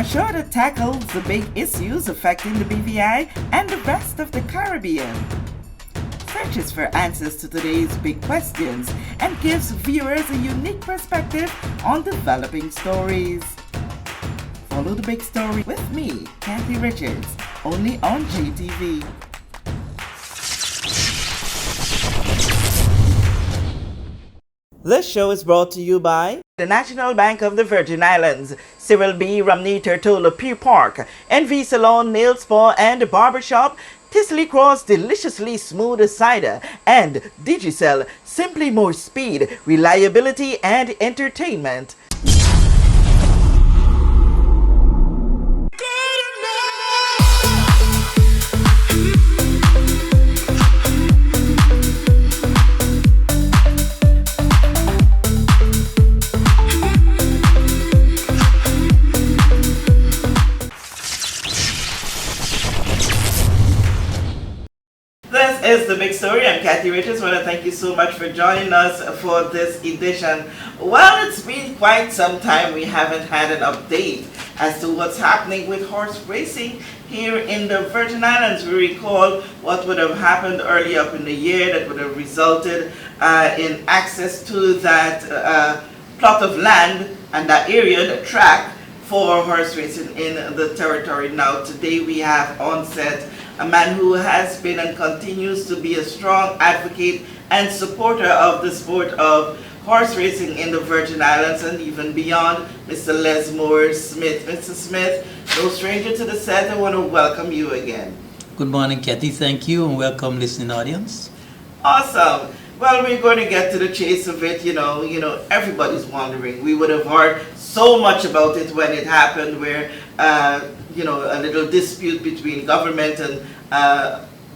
a show that tackles the big issues affecting the BVI and the rest of the Caribbean. Searches for answers to today's big questions and gives viewers a unique perspective on developing stories. Follow the big story with me, Kathy Richards, only on GTV. This show is brought to you by the National Bank of the Virgin Islands, Cyril B. Romney Turtola Pier Park, NV Salon, Nail Spa and Barbershop, Tisley Cross Deliciously Smooth Cider, and Digicel, simply more speed, reliability and entertainment. This is the big story. I'm Kathy Richards. I want to thank you so much for joining us for this edition. Well, it's been quite some time we haven't had an update as to what's happening with horse racing here in the Virgin Islands. We recall what would have happened early up in the year that would have resulted in access to that plot of land and that area, the track, for horse racing in the territory. Now, today we have on set a man who has been and continues to be a strong advocate and supporter of the sport of horse racing in the Virgin Islands and even beyond, Mr. Lesmore Smith. Mr. Smith, no stranger to the set, I want to welcome you again. Good morning, Kathy. Thank you, and welcome, listening audience. Awesome. Well, we're going to get to the chase of it. You know, everybody's wondering. We would have heard so much about it when it happened, where a little dispute between government and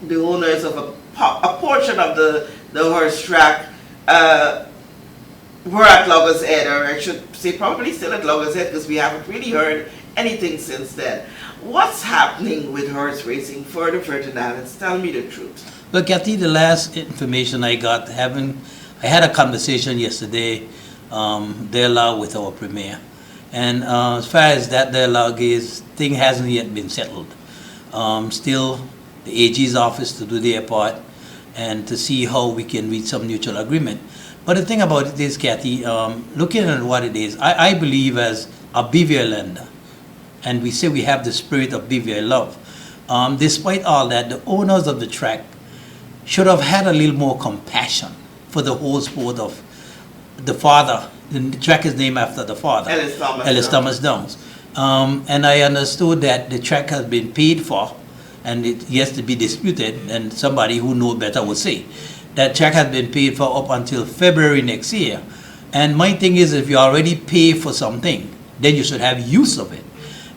the owners of a portion of the horse track were at Logger's Head, or I should say probably still at Logger's Head, because we haven't really heard anything since then. What's happening with horse racing for the Virgin Islands? Tell me the truth. Well, Kathy, the last information I got, I had a conversation yesterday, dialogue with our premier. And as far as that dialogue is, thing hasn't yet been settled. Still, the AG's office to do their part and to see how we can reach some mutual agreement. But the thing about it is, Kathy, looking at what it is, I believe as a BVI lender, and we say we have the spirit of BVI love. Despite all that, the owners of the track should have had a little more compassion for the whole sport of the father. The track is named after the father, Ellis Thomas Downs. And I understood that the track has been paid for, and it has to be disputed, and somebody who knows better would say. That track has been paid for up until February next year. And my thing is, if you already pay for something, then you should have use of it.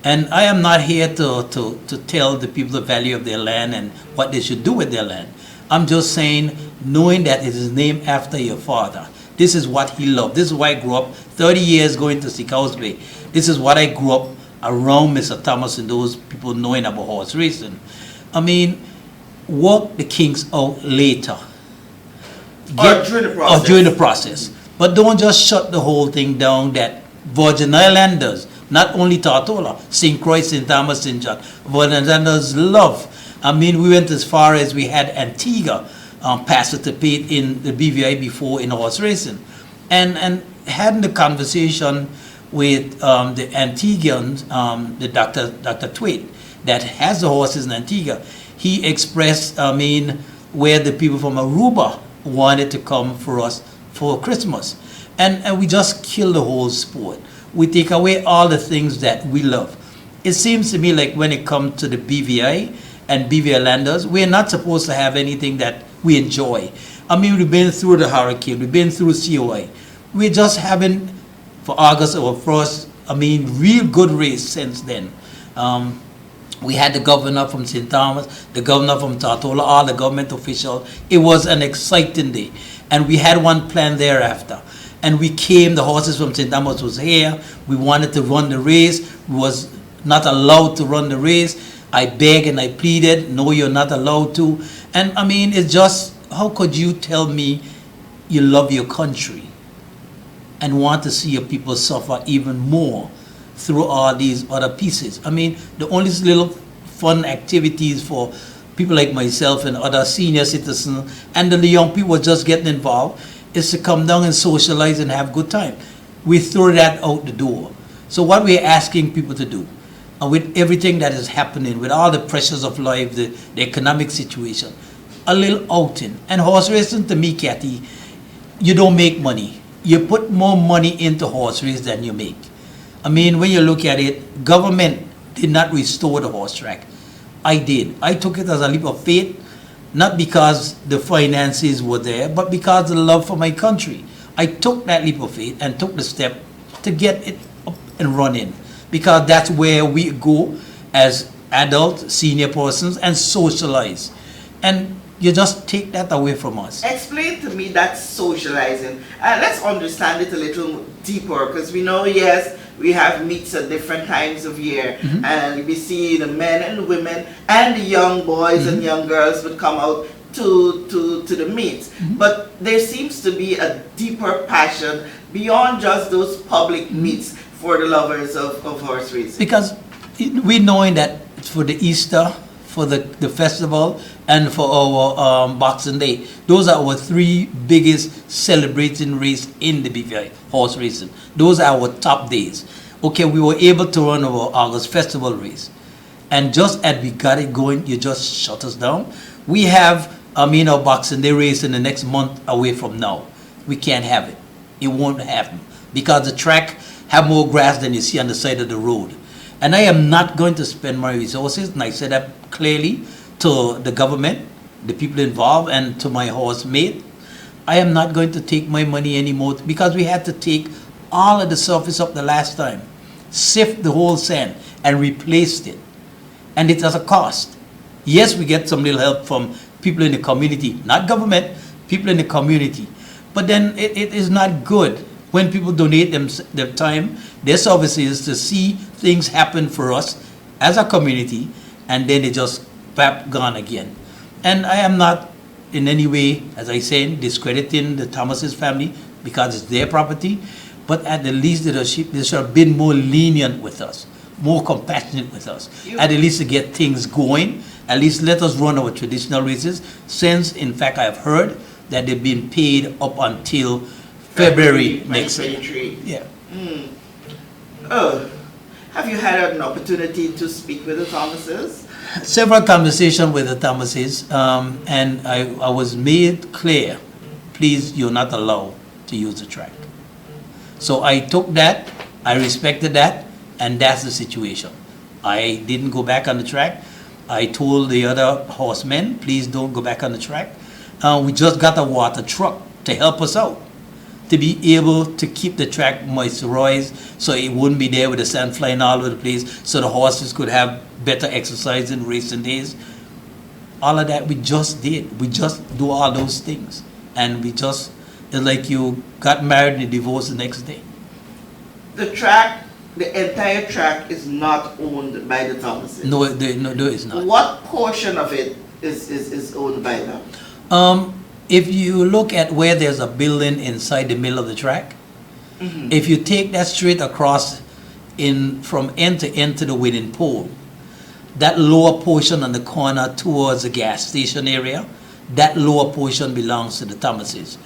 And I am not here to tell the people the value of their land and what they should do with their land. I'm just saying, knowing that it is named after your father. This is what he loved. This is why I grew up 30 years going to Seacoast Bay. This is what I grew up around Mr. Thomas and those people knowing about horse racing. I mean, work the kinks out later. Or during the process. But don't just shut the whole thing down that Virgin Islanders, not only Tortola, St. Croix, St. Thomas, St. John, Virgin Islanders love. I mean, we went as far as we had Antigua participate in the BVI before in horse racing. And having the conversation with the Antiguans, the Dr. Twait, that has the horses in Antigua, he expressed, where the people from Aruba wanted to come for us for Christmas. And we just kill the whole sport. We take away all the things that we love. It seems to me like when it comes to the BVI and BVI landers, we're not supposed to have anything that we enjoy. I mean, we've been through the hurricane, we've been through COI. We're just having, for August our first, real good race since then. We had the governor from St. Thomas, the governor from Tortola, all the government officials. It was an exciting day. And we had one plan thereafter. And we came, the horses from St. Thomas was here. We wanted to run the race. We was not allowed to run the race. I begged and I pleaded, no, you're not allowed to. And it's just, how could you tell me you love your country and want to see your people suffer even more through all these other pieces. I mean, the only little fun activities for people like myself and other senior citizens and the young people just getting involved is to come down and socialize and have good time. We throw that out the door. So what we're asking people to do, and with everything that is happening, with all the pressures of life, the economic situation, a little outing. And horse racing, to me, Kathy, you don't make money. You put more money into horse race than you make. I mean, when you look at it, government did not restore the horse track. I did. I took it as a leap of faith, not because the finances were there, but because of the love for my country. I took that leap of faith and took the step to get it up and running, because that's where we go as adult, senior persons and socialize. And you just take that away from us. Explain to me that socializing. Let's understand it a little deeper, because we know, yes, we have meets at different times of year, and we see the men and the women and the young boys and young girls would come out to the meets. But there seems to be a deeper passion beyond just those public meets for the lovers of horse racing. Because we knowing that for the Easter, for the festival, and for our Boxing Day, those are our three biggest celebrating race in the BVI, horse racing. Those are our top days. Okay, we were able to run our August festival race. And just as we got it going, you just shut us down. We have, our Boxing Day race in the next month away from now. We can't have it. It won't happen. Because the track have more grass than you see on the side of the road. And I am not going to spend my resources, and I said that clearly to the government, the people involved, and to my horse mate. I am not going to take my money anymore, because we had to take all of the surface up the last time, sift the whole sand, and replaced it. And it has a cost. Yes, we get some little help from people in the community, not government, people in the community. But then it is not good when people donate their time, their services to see things happen for us as a community, and then they just gone again. And I am not in any way, as I said, discrediting the Thomas's family, because it's their property, but at the least they should have been more lenient with us, more compassionate with us, at least to get things going. At least let us run our traditional races, since in fact I have heard that they've been paid up until February next year. Yeah. Oh, have you had an opportunity to speak with the Thomases? Several conversations with the Thomases, and I was made clear, please, you're not allowed to use the track. So I took that, I respected that, and that's the situation. I didn't go back on the track. I told the other horsemen, please don't go back on the track. We just got a water truck to help us out, to be able to keep the track moisturized, so it wouldn't be there with the sand flying all over the place, so the horses could have better exercise in racing days. All of that we just did. We just do all those things. And we just, it's like you got married and divorced the next day. The track, the entire track is not owned by the Thomases? No, it's not. What portion of it is owned by them? If you look at where there's a building inside the middle of the track, if you take that straight across from end to end to the winning pole, that lower portion on the corner towards the gas station area, that lower portion belongs to the Thomases.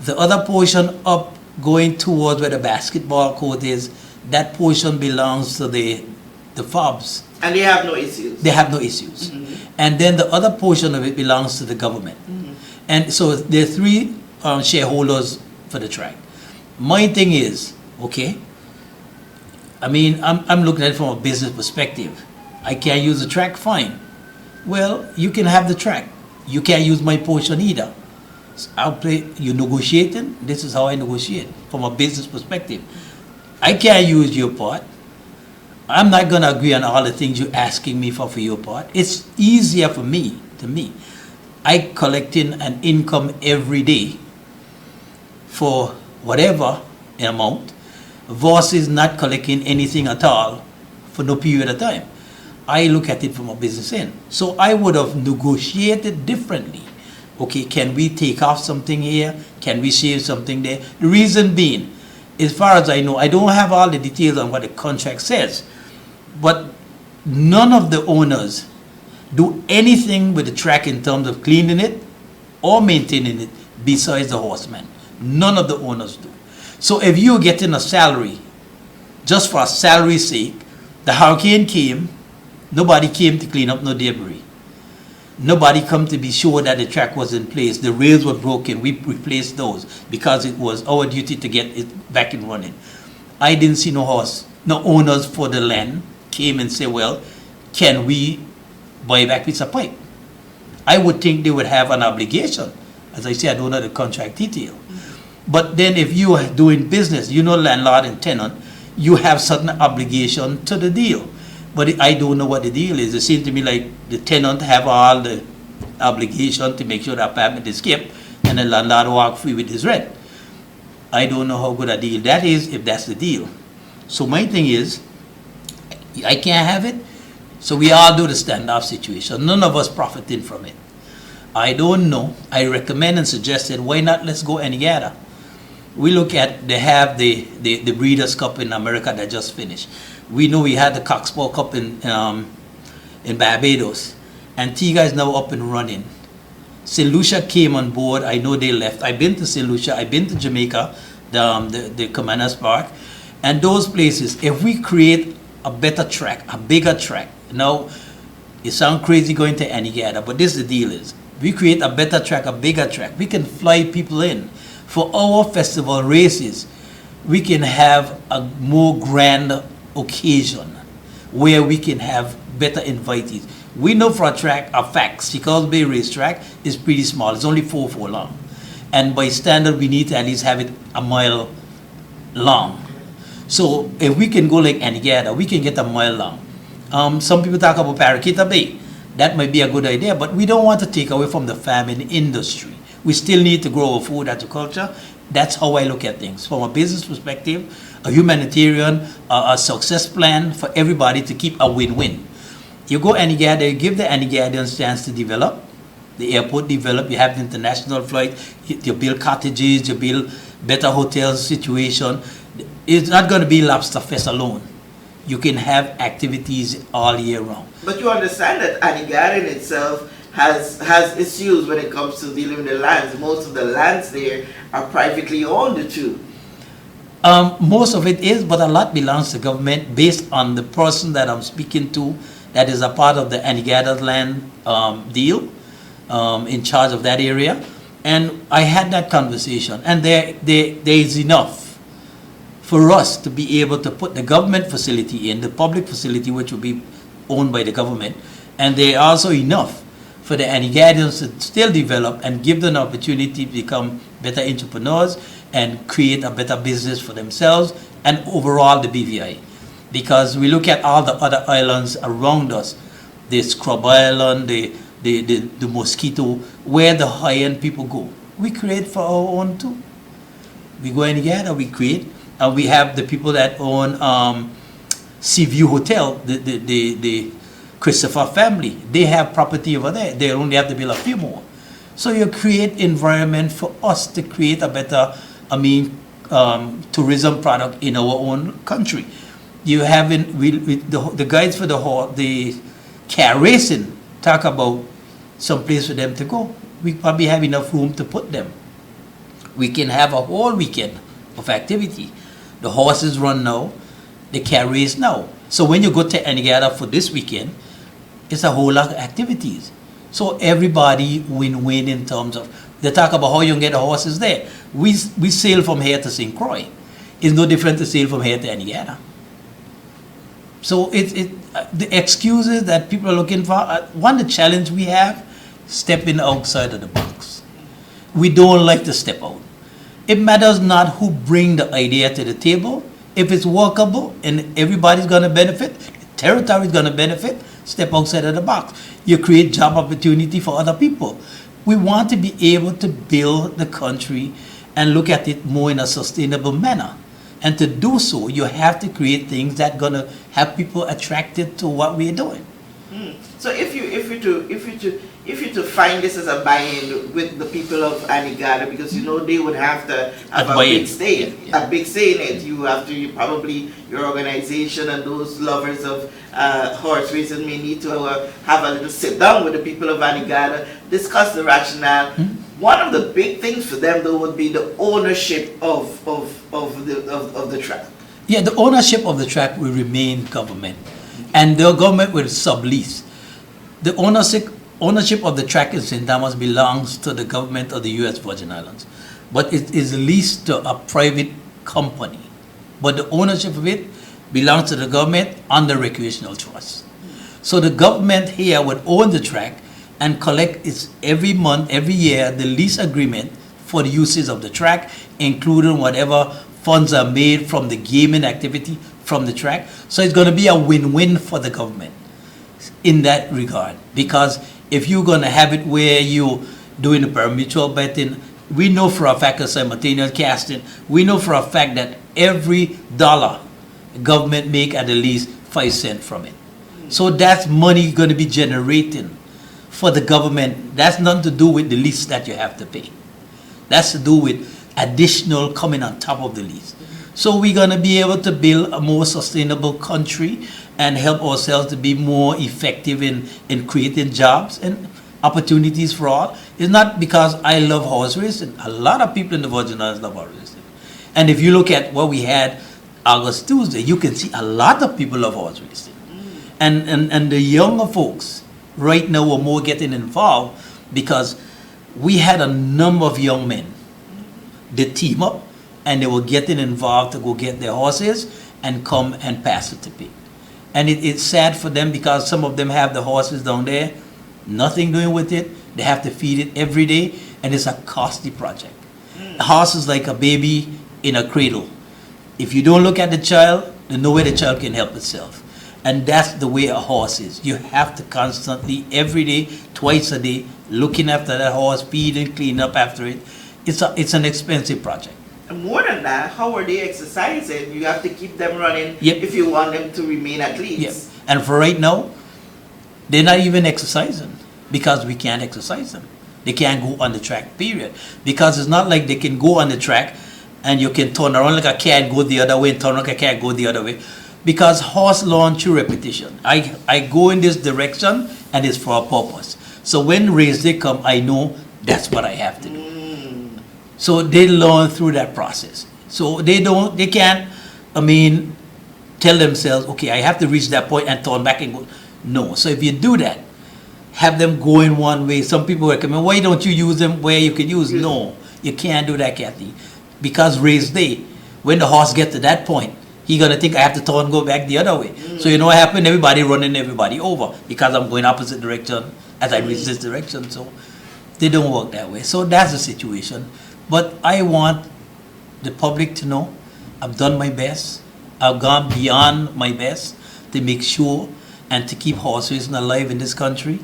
The other portion up going towards where the basketball court is, that portion belongs to the FOBs. And they have no issues? They have no issues. And then the other portion of it belongs to the government. And so there are three shareholders for the track. My thing is, okay, I mean, I'm looking at it from a business perspective. I can't use the track, fine. Well, you can have the track. You can't use my portion either. So I'll play, you negotiating, this is how I negotiate from a business perspective. I can't use your part. I'm not gonna agree on all the things you're asking me for your part. It's easier for me, I collecting an income every day for whatever amount versus not collecting anything at all for no period of time. I look at it from a business end. So I would have negotiated differently. Okay, can we take off something here? Can we save something there? The reason being, as far as I know, I don't have all the details on what the contract says, but none of the owners do anything with the track in terms of cleaning it or maintaining it besides the horsemen. None of the owners do. So if you're getting a salary, just for a salary's sake, the hurricane came, nobody came to clean up no debris. Nobody come to be sure that the track was in place. The rails were broken. We replaced those because it was our duty to get it back and running. I didn't see no owners for the land came and say, well, can we buy back piece of pipe? I would think they would have an obligation. As I say, I don't know the contract detail. But then if you are doing business, you know, landlord and tenant, you have certain obligation to the deal. But I don't know what the deal is. It seems to me like the tenant have all the obligation to make sure the apartment is kept and the landlord walk free with his rent. I don't know how good a deal that is if that's the deal. So my thing is, I can't have it. So we all do the standoff situation. None of us profiting from it. I don't know. I recommend and suggested, why not let's go and gather. We look at, they have the Breeders' Cup in America that just finished. We know we had the Cockspur Cup in Barbados. Antigua is now up and running. St. Lucia came on board. I know they left. I've been to St. Lucia. I've been to Jamaica, the Commander's Park. And those places, if we create a better track, a bigger track. Now, it sounds crazy going to Antigua, but this is the deal is, we create a better track, a bigger track. We can fly people in. For our festival races, we can have a more grand occasion where we can have better invitees. We know for a fact, Seacles Bay racetrack is pretty small. It's only 4 long. And by standard, we need to at least have it a mile long. So if we can go like Antigua, we can get a mile long. Some people talk about Paraquita Bay. That might be a good idea, but we don't want to take away from the farming industry. We still need to grow our food, agriculture. That's how I look at things. From a business perspective, a humanitarian, a success plan for everybody to keep a win-win. You go Antigua, you give the Antiguans a chance to develop. The airport develop, you have international flight, you build cottages, you build better hotels situation. It's not going to be Lobster Fest alone. You can have activities all year round. But you understand that Antigua in itself has issues when it comes to dealing with the lands. Most of the lands there are privately owned too. Most of it is, but a lot belongs to government based on the person that I'm speaking to that is a part of the Antigua's land deal, in charge of that area. And I had that conversation, and there is enough for us to be able to put the government facility in, the public facility which will be owned by the government, and there are also enough for the Antiguans to still develop and give them an opportunity to become better entrepreneurs and create a better business for themselves and overall the BVI. Because we look at all the other islands around us, the Scrub Island, the Mosquito, where the high-end people go. We create for our own too. We go in together, we create, and we have the people that own Seaview Hotel, the Christopher family. They have property over there. They only have to build a few more. So you create environment for us to create a better, tourism product in our own country. You have the guides for the car racing talk about some place for them to go. We probably have enough room to put them. We can have a whole weekend of activity. The horses run now, the car race now. So when you go to Antigua for this weekend, it's a whole lot of activities. So everybody win-win in terms of, they talk about how you can get the horses there. We sail from here to St. Croix. It's no different to sail from here to Antigua. So the excuses that people are looking for, one of the challenge we have, stepping outside of the box. We don't like to step out. It matters not who bring the idea to the table. If it's workable and everybody's going to benefit, the territory is going to benefit, step outside of the box. You create job opportunity for other people. We want to be able to build the country and look at it more in a sustainable manner. And to do so, you have to create things that are going to have people attracted to what we're doing. So if you to find this as a buy-in with the people of Anegada, because you know they would have to have a big say, a big say in it. You have to your organization and those lovers of horse racing may need to have a little sit down with the people of Anegada, discuss the rationale. One of the big things for them though would be the ownership of the track. Yeah, the ownership of the track will remain government, and the government will sublease. The ownership of the track in St. Thomas belongs to the government of the U.S. Virgin Islands, but it is leased to a private company. But the ownership of it belongs to the government under recreational trust. So the government here would own the track and collect its every month, every year, the lease agreement for the uses of the track, including whatever funds are made from the gaming activity from the track. So it's going to be a win-win for the government in that regard. Because if you're going to have it where you're doing the pari-mutuel betting, we know for a fact of simultaneous casting, we know for a fact that every dollar the government make at least 5 cents from it. So that's money going to be generating for the government. That's nothing to do with the lease that you have to pay. That's to do with additional coming on top of the lease. So we're going to be able to build a more sustainable country and help ourselves to be more effective in creating jobs and opportunities for all. It's not because I love horse racing. A lot of people in the Virgin Islands love horse racing. And if you look at what we had August Tuesday, you can see a lot of people love horse racing. And the younger folks right now are more getting involved because we had a number of young men. They team up and they were getting involved to go get their horses and come and participate. And it's sad for them because some of them have the horses down there, nothing doing with it. They have to feed it every day, and it's a costly project. A horse is like a baby in a cradle. If you don't look at the child, there's no way the child can help itself. And that's the way a horse is. You have to constantly, every day, twice a day, looking after that horse, feeding, cleaning up after it. It's an expensive project. And more than that, how are they exercising? You have to keep them running Yep. if you want them to remain athletes. Yep. And for right now, they're not even exercising because we can't exercise them. They can't go on the track, period. Because it's not like they can go on the track and you can turn around like a cat, go the other way, and turn like a cat, go the other way. Because horse learn through repetition. I go in this direction and it's for a purpose. So when race day come, I know that's what I have to do. So they learn through that process. So they can't, tell themselves, okay, I have to reach that point and turn back and go. No. So if you do that, have them go in one way. Some people recommend, why don't you use them where you can use? No, you can't do that, Kathy. Because race day, when the horse gets to that point, he's going to think I have to turn and go back the other way. So you know what happened? Everybody running everybody over because I'm going opposite direction as I reach this direction. So they don't work that way. So that's the situation. But I want the public to know I've done my best. I've gone beyond my best to make sure and to keep horse racing alive in this country.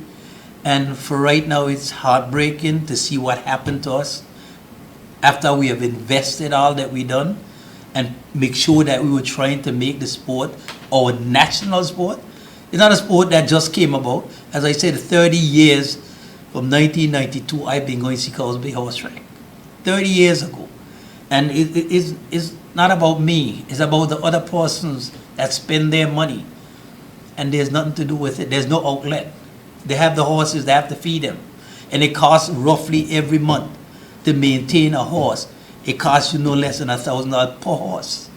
And for right now, it's heartbreaking to see what happened to us after we have invested all that we've done and make sure that we were trying to make the sport our national sport. It's not a sport that just came about. As I said, 30 years from 1992, I've been going to see Cosby Horse Track. 30 years ago. And it's not about me. It's about the other persons that spend their money. And there's nothing to do with it. There's no outlet. They have the horses, they have to feed them. And it costs roughly every month to maintain a horse. It costs you no less than $1,000 per horse.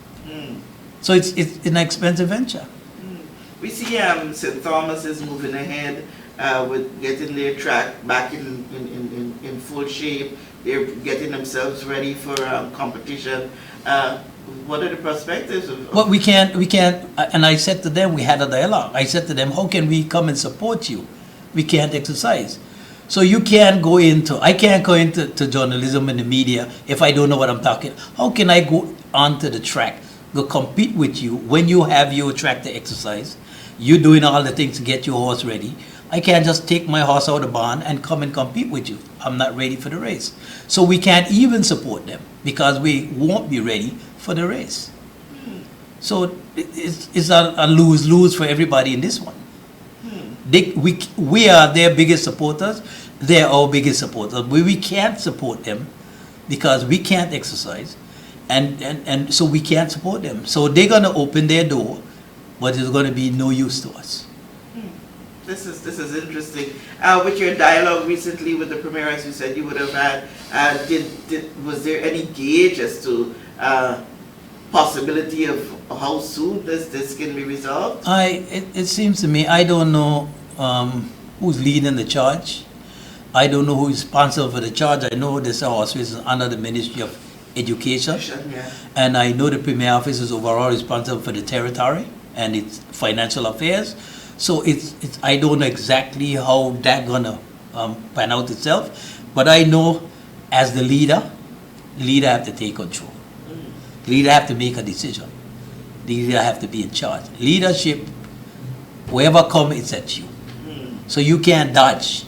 So it's an expensive venture. We see St. Thomas is moving ahead with getting their track back in full shape. They're getting themselves ready for competition. What are the perspectives of? Well, we can't, and I said to them, we had a dialogue. I said to them, how can we come and support you? We can't exercise. So you can't go I can't go into journalism and the media if I don't know what I'm talking. How can I go onto the track, go compete with you when you have your track to exercise? You're doing all the things to get your horse ready. I can't just take my horse out of the barn and come and compete with you. I'm not ready for the race. So we can't even support them because we won't be ready for the race. So it's a lose-lose for everybody in this one. We are their biggest supporters. They're our biggest supporters. We can't support them because we can't exercise, and so we can't support them. So they're gonna open their door, but it's gonna be no use to us. This is interesting. With your dialogue recently with the Premier, as you said you would have had, was there any gauge as to possibility of how soon this can be resolved? It seems to me, I don't know who's leading the charge. I don't know who is responsible for the charge. I know this office is under the Ministry of Education, Yeah. and I know the Premier Office is overall responsible for the territory and its financial affairs. So I don't know exactly how that's gonna pan out itself, but I know as the leader have to take control. The leader have to make a decision. The leader have to be in charge. Leadership, whoever come, it's at you. So you can't dodge.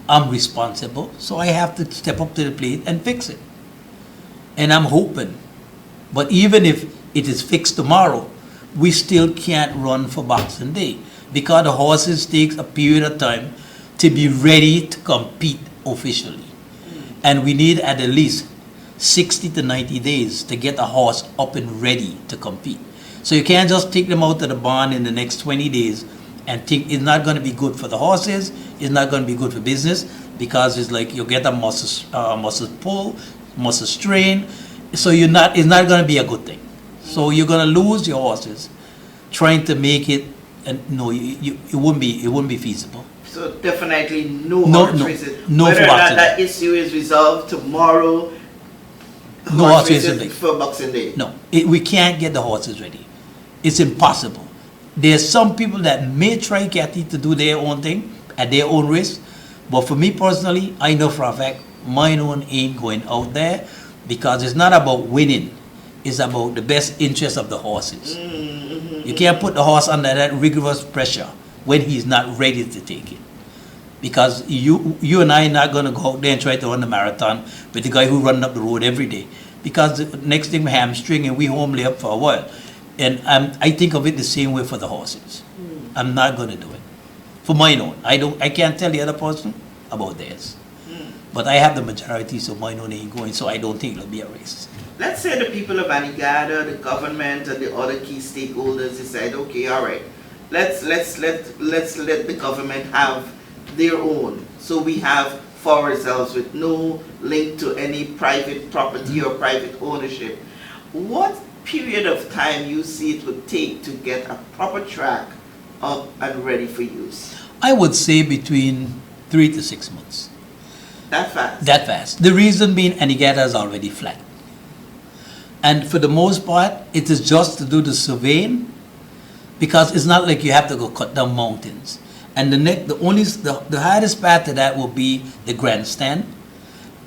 I'm responsible, so I have to step up to the plate and fix it. And I'm hoping. But even if it is fixed tomorrow, we still can't run for Boxing Day because the horses takes a period of time to be ready to compete officially. And we need at least 60 to 90 days to get a horse up and ready to compete. So you can't just take them out of the barn in the next 20 days and think it's not going to be good for the horses, it's not going to be good for business, because it's like you get a muscle pull, muscle strain, so it's not going to be a good thing. So you're going to lose your horses trying to make it, and no, it wouldn't be feasible. So definitely no horse races. Whether or not that issue is resolved tomorrow, no horse races for Boxing Day. No, we can't get the horses ready. It's impossible. There's some people that may try, Kathy, to do their own thing at their own risk, but for me personally, I know for a fact mine own ain't going out there, because it's not about winning. It's about the best interest of the horses. You can't put the horse under that rigorous pressure when he's not ready to take it. Because you and I are not going to go out there and try to run a marathon with the guy who runs up the road every day. Because the next thing we hamstring and we home lay up for a while. And I think of it the same way for the horses. I'm not going to do it. For mine own. I can't tell the other person about theirs. But I have the majority, so mine own ain't going, so I don't think it'll be a race. Let's say the people of Anegada, the government, and the other key stakeholders decide, okay, all right, let's let the government have their own. So we have for ourselves with no link to any private property or private ownership. What period of time you see it would take to get a proper track up and ready for use? I would say between 3 to 6 months. That fast? That fast. The reason being, Anegada is already flat. And for the most part, it is just to do the surveying, because it's not like you have to go cut down mountains. And the hardest part to that will be the grandstand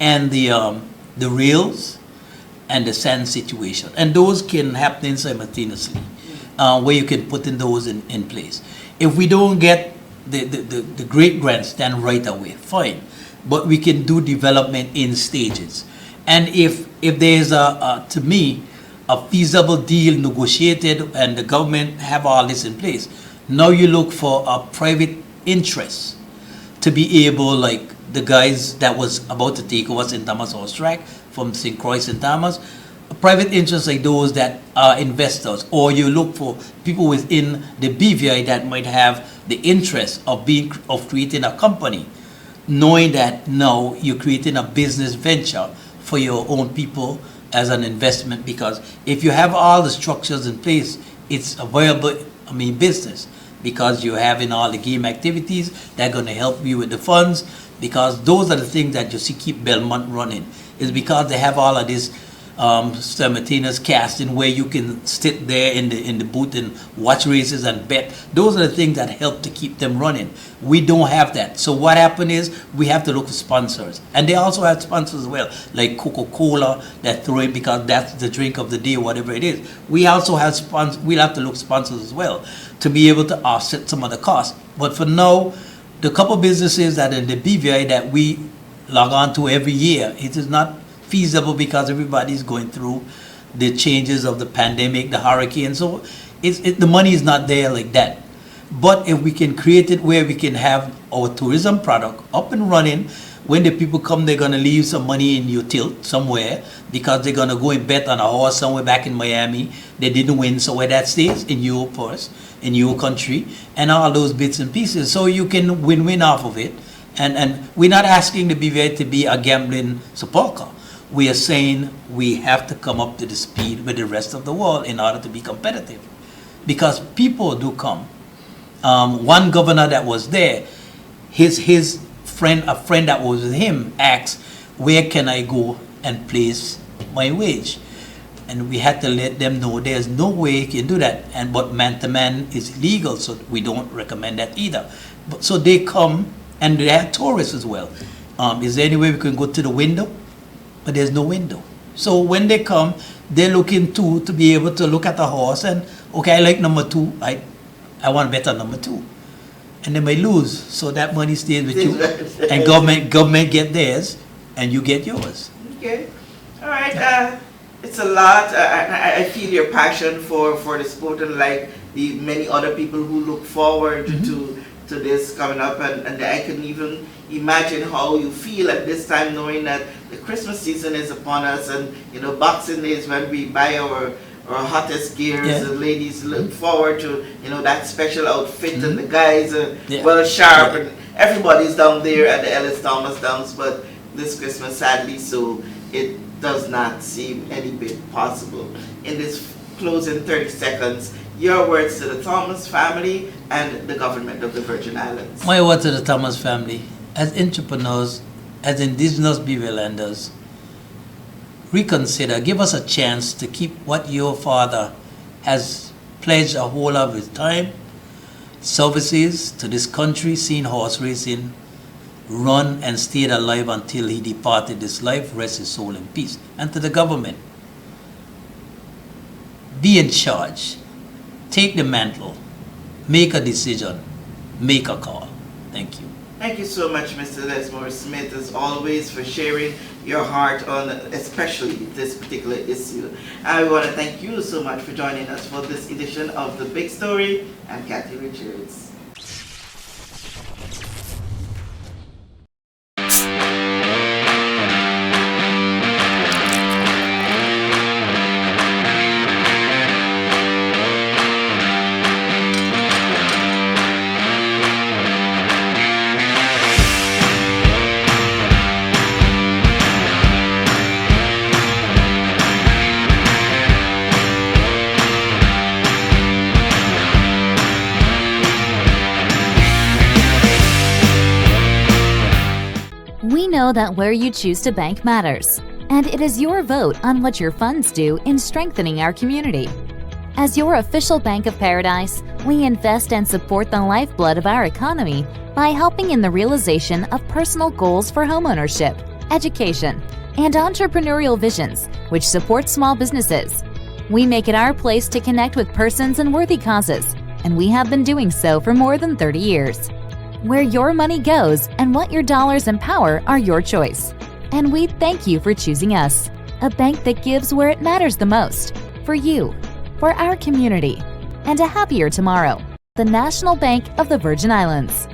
and the rails and the sand situation. And those can happen simultaneously, where you can put in those in place. If we don't get the great grandstand right away, fine. But we can do development in stages. And if there's to me, a feasible deal negotiated and the government have all this in place, now you look for a private interest to be able, like the guys that was about to take over St. Thomas Horse Track from St. Croix St. Thomas, a private interest like those that are investors, or you look for people within the BVI that might have the interest of creating a company, knowing that now you're creating a business venture for your own people as an investment, because if you have all the structures in place, it's a viable, business, because you're having all the game activities that are going to help you with the funds, because those are the things that you see keep Belmont running. It's because they have all of this simultaneous casting where you can sit there in the booth and watch races and bet. Those are the things that help to keep them running. We don't have that. So what happened is we have to look for sponsors. And they also have sponsors as well, like Coca-Cola that throw in because that's the drink of the day, whatever it is. We also have we'll have to look for sponsors as well to be able to offset some of the costs. But for now, the couple businesses that are in the BVI that we log on to every year, it is not feasible because everybody's going through the changes of the pandemic, the hurricane. So the money is not there like that. But if we can create it where we can have our tourism product up and running, when the people come, they're going to leave some money in your tilt somewhere because they're going to go and bet on a horse somewhere back in Miami. They didn't win, so where that stays in your purse, in your country, and all those bits and pieces. So you can win-win off of it. And we're not asking to be a gambling sepulcher. We are saying we have to come up to the speed with the rest of the world in order to be competitive. Because people do come. One governor that was there, his friend, a friend that was with him, asked, where can I go and place my wage? And we had to let them know there's no way you can do that. But man to man is illegal, so we don't recommend that either. So they come, and they are tourists as well. Is there any way we can go to the window? But there's no window. So when they come, they're looking to be able to look at the horse and, okay, I like number 2. I want to bet on number 2. And they may lose, so that money stays with you. And government get theirs, and you get yours. Okay. All right. It's a lot. I feel your passion for the sport, and like the many other people who look forward to this coming up, and I can even imagine how you feel at this time, knowing that the Christmas season is upon us, and Boxing Day is when we buy our hottest gears. Yeah. The ladies look forward to that special outfit, and the guys are well sharp, and everybody's down there at the Ellis Thomas Downs. But this Christmas, sadly, so it does not seem any bit possible. In this closing 30 seconds, your words to the Thomas family and the government of the Virgin Islands. My word to the Thomas family, as entrepreneurs, as indigenous Beaverlanders, reconsider, give us a chance to keep what your father has pledged a whole of his time, services to this country, seeing horse racing run and stayed alive until he departed this life, rest his soul in peace. And to the government, be in charge, take the mantle, make a decision, make a call. Thank you. Thank you so much, Mr. Lesmore Smith, as always, for sharing your heart on especially this particular issue. I want to thank you so much for joining us for this edition of The Big Story. I'm Kathy Richards. We know that where you choose to bank matters, and it is your vote on what your funds do in strengthening our community. As your official Bank of Paradise, we invest and support the lifeblood of our economy by helping in the realization of personal goals for homeownership, education, and entrepreneurial visions, which support small businesses. We make it our place to connect with persons and worthy causes, and we have been doing so for more than 30 years. Where your money goes and what your dollars empower are your choice. And we thank you for choosing us, a bank that gives where it matters the most, for you, for our community, and a happier tomorrow. The National Bank of the Virgin Islands.